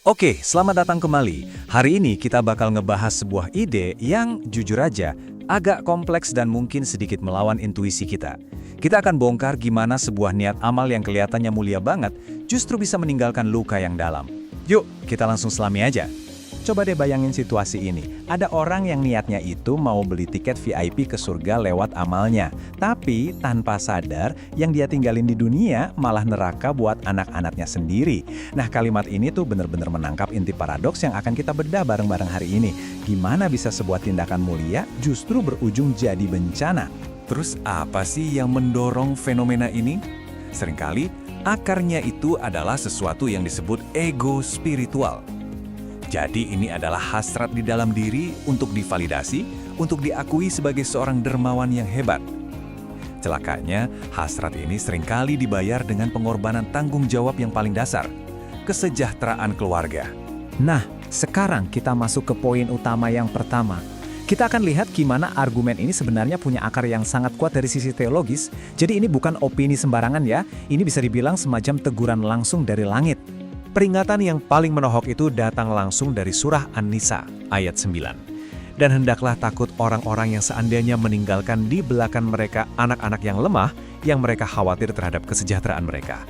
Oke, selamat datang kembali. Hari ini kita bakal ngebahas sebuah ide yang jujur aja agak kompleks dan mungkin sedikit melawan intuisi kita. Kita akan bongkar gimana sebuah niat amal yang kelihatannya mulia banget justru bisa meninggalkan luka yang dalam. Yuk, kita langsung selami aja. Coba deh bayangin situasi ini. Ada orang yang niatnya itu mau beli tiket VIP ke surga lewat amalnya. Tapi tanpa sadar, yang dia tinggalin di dunia malah neraka buat anak-anaknya sendiri. Nah, kalimat ini tuh bener-bener menangkap inti paradoks yang akan kita bedah bareng-bareng hari ini. Gimana bisa sebuah tindakan mulia justru berujung jadi bencana? Terus apa sih yang mendorong fenomena ini? Seringkali, akarnya itu adalah sesuatu yang disebut ego spiritual. Jadi ini adalah hasrat di dalam diri untuk divalidasi, untuk diakui sebagai seorang dermawan yang hebat. Celakanya, hasrat ini seringkali dibayar dengan pengorbanan tanggung jawab yang paling dasar, kesejahteraan keluarga. Nah, sekarang kita masuk ke poin utama yang pertama. Kita akan lihat gimana argumen ini sebenarnya punya akar yang sangat kuat dari sisi teologis. Jadi ini bukan opini sembarangan ya, ini bisa dibilang semacam teguran langsung dari langit. Peringatan yang paling menohok itu datang langsung dari surah An-Nisa, ayat 9. Dan hendaklah takut orang-orang yang seandainya meninggalkan di belakang mereka anak-anak yang lemah, yang mereka khawatir terhadap kesejahteraan mereka.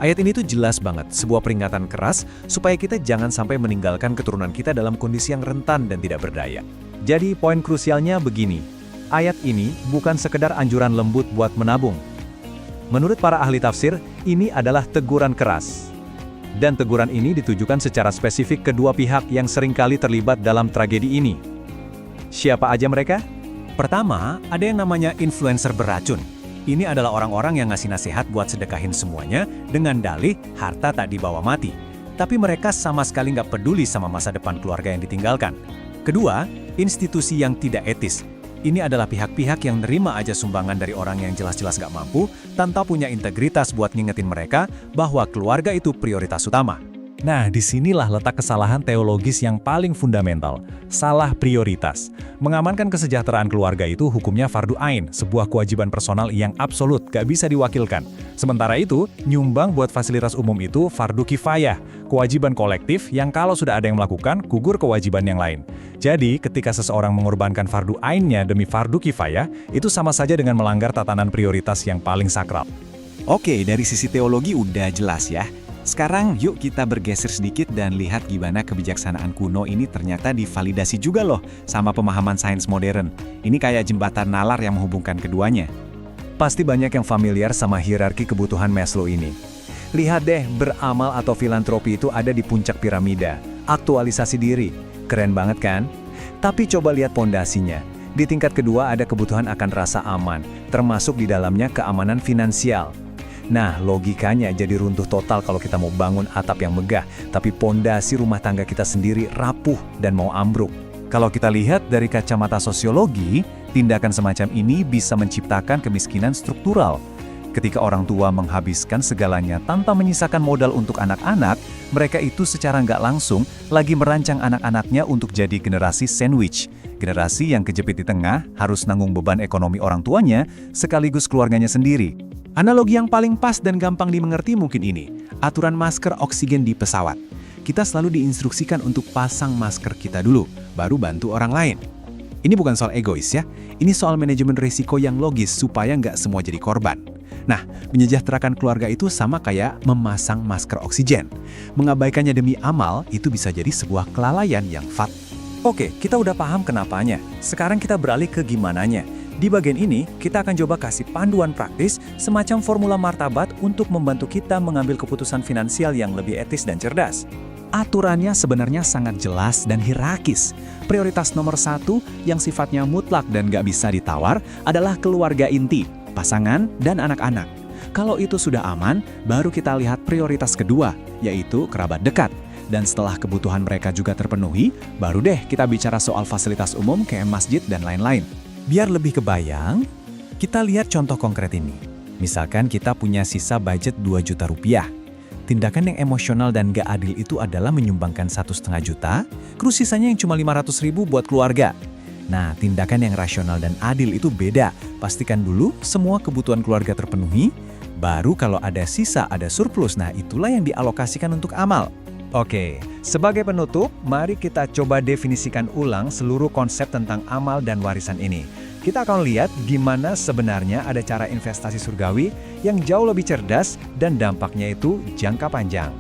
Ayat ini tuh jelas banget, sebuah peringatan keras supaya kita jangan sampai meninggalkan keturunan kita dalam kondisi yang rentan dan tidak berdaya. Jadi poin krusialnya begini, ayat ini bukan sekedar anjuran lembut buat menabung. Menurut para ahli tafsir, ini adalah teguran keras. Dan teguran ini ditujukan secara spesifik kedua pihak yang seringkali terlibat dalam tragedi ini. Siapa aja mereka? Pertama, ada yang namanya influencer beracun. Ini adalah orang-orang yang ngasih nasihat buat sedekahin semuanya dengan dalih harta tak dibawa mati. Tapi mereka sama sekali nggak peduli sama masa depan keluarga yang ditinggalkan. Kedua, institusi yang tidak etis. Ini adalah pihak-pihak yang nerima aja sumbangan dari orang yang jelas-jelas gak mampu, tanpa punya integritas buat ngingetin mereka bahwa keluarga itu prioritas utama. Nah, disinilah letak kesalahan teologis yang paling fundamental. Salah prioritas. Mengamankan kesejahteraan keluarga itu hukumnya fardu ain, sebuah kewajiban personal yang absolut, gak bisa diwakilkan. Sementara itu, nyumbang buat fasilitas umum itu fardu kifayah, kewajiban kolektif yang kalau sudah ada yang melakukan, gugur kewajiban yang lain. Jadi, ketika seseorang mengorbankan fardu ainnya demi fardu kifayah, itu sama saja dengan melanggar tatanan prioritas yang paling sakral. Oke, dari sisi teologi udah jelas ya. Sekarang yuk kita bergeser sedikit dan lihat gimana kebijaksanaan kuno ini ternyata divalidasi juga loh sama pemahaman sains modern. Ini kayak jembatan nalar yang menghubungkan keduanya. Pasti banyak yang familiar sama hierarki kebutuhan Maslow ini. Lihat deh, beramal atau filantropi itu ada di puncak piramida. Aktualisasi diri. Keren banget kan? Tapi coba lihat pondasinya. Di tingkat kedua ada kebutuhan akan rasa aman, termasuk di dalamnya keamanan finansial. Nah, logikanya jadi runtuh total kalau kita mau bangun atap yang megah, tapi pondasi rumah tangga kita sendiri rapuh dan mau ambruk. Kalau kita lihat dari kacamata sosiologi, tindakan semacam ini bisa menciptakan kemiskinan struktural. Ketika orang tua menghabiskan segalanya tanpa menyisakan modal untuk anak-anak, mereka itu secara nggak langsung lagi merancang anak-anaknya untuk jadi generasi sandwich. Generasi yang kejepit di tengah harus nanggung beban ekonomi orang tuanya sekaligus keluarganya sendiri. Analogi yang paling pas dan gampang dimengerti mungkin ini, aturan masker oksigen di pesawat. Kita selalu diinstruksikan untuk pasang masker kita dulu, baru bantu orang lain. Ini bukan soal egois ya, ini soal manajemen risiko yang logis supaya nggak semua jadi korban. Nah, menyejahterakan keluarga itu sama kayak memasang masker oksigen. Mengabaikannya demi amal itu bisa jadi sebuah kelalaian yang fatal. Oke, kita udah paham kenapanya. Sekarang kita beralih ke gimananya. Di bagian ini, kita akan coba kasih panduan praktis semacam formula martabat untuk membantu kita mengambil keputusan finansial yang lebih etis dan cerdas. Aturannya sebenarnya sangat jelas dan hierarkis. Prioritas nomor 1 yang sifatnya mutlak dan gak bisa ditawar adalah keluarga inti, pasangan, dan anak-anak. Kalau itu sudah aman, baru kita lihat prioritas kedua, yaitu kerabat dekat. Dan setelah kebutuhan mereka juga terpenuhi, baru deh kita bicara soal fasilitas umum kayak masjid dan lain-lain. Biar lebih kebayang, kita lihat contoh konkret ini. Misalkan kita punya sisa budget 2 juta rupiah. Tindakan yang emosional dan gak adil itu adalah menyumbangkan 1,5 juta, terus sisanya yang cuma 500.000 buat keluarga. Nah, tindakan yang rasional dan adil itu beda. Pastikan dulu semua kebutuhan keluarga terpenuhi, baru kalau ada sisa, ada surplus, nah itulah yang dialokasikan untuk amal. Oke, sebagai penutup, mari kita coba definisikan ulang seluruh konsep tentang amal dan warisan ini. Kita akan lihat gimana sebenarnya ada cara investasi surgawi yang jauh lebih cerdas dan dampaknya itu jangka panjang.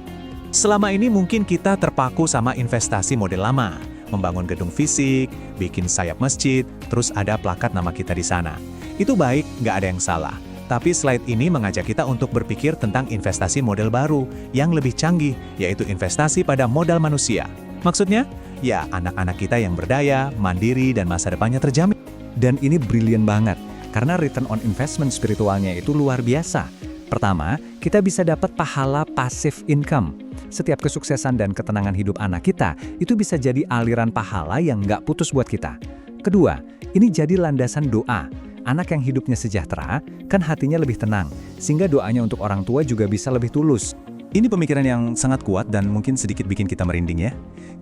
Selama ini mungkin kita terpaku sama investasi model lama, membangun gedung fisik, bikin sayap masjid, terus ada plakat nama kita di sana. Itu baik, nggak ada yang salah. Tapi slide ini mengajak kita untuk berpikir tentang investasi model baru yang lebih canggih, yaitu investasi pada modal manusia. Maksudnya, ya anak-anak kita yang berdaya, mandiri, dan masa depannya terjamin. Dan ini brilian banget, karena return on investment spiritualnya itu luar biasa. Pertama, kita bisa dapat pahala passive income. Setiap kesuksesan dan ketenangan hidup anak kita, itu bisa jadi aliran pahala yang nggak putus buat kita. Kedua, ini jadi landasan doa. Anak yang hidupnya sejahtera, kan hatinya lebih tenang, sehingga doanya untuk orang tua juga bisa lebih tulus. Ini pemikiran yang sangat kuat dan mungkin sedikit bikin kita merinding ya.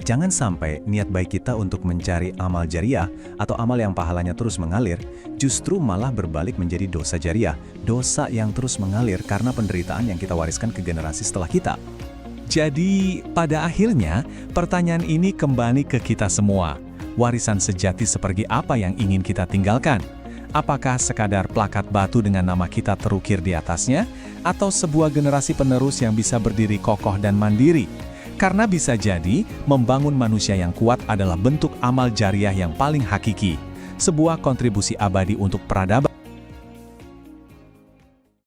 Jangan sampai niat baik kita untuk mencari amal jariah atau amal yang pahalanya terus mengalir, justru malah berbalik menjadi dosa jariah, dosa yang terus mengalir karena penderitaan yang kita wariskan ke generasi setelah kita. Jadi, pada akhirnya, pertanyaan ini kembali ke kita semua. Warisan sejati seperti apa yang ingin kita tinggalkan? Apakah sekadar plakat batu dengan nama kita terukir di atasnya, atau sebuah generasi penerus yang bisa berdiri kokoh dan mandiri? Karena bisa jadi, membangun manusia yang kuat adalah bentuk amal jariah yang paling hakiki, sebuah kontribusi abadi untuk peradaban.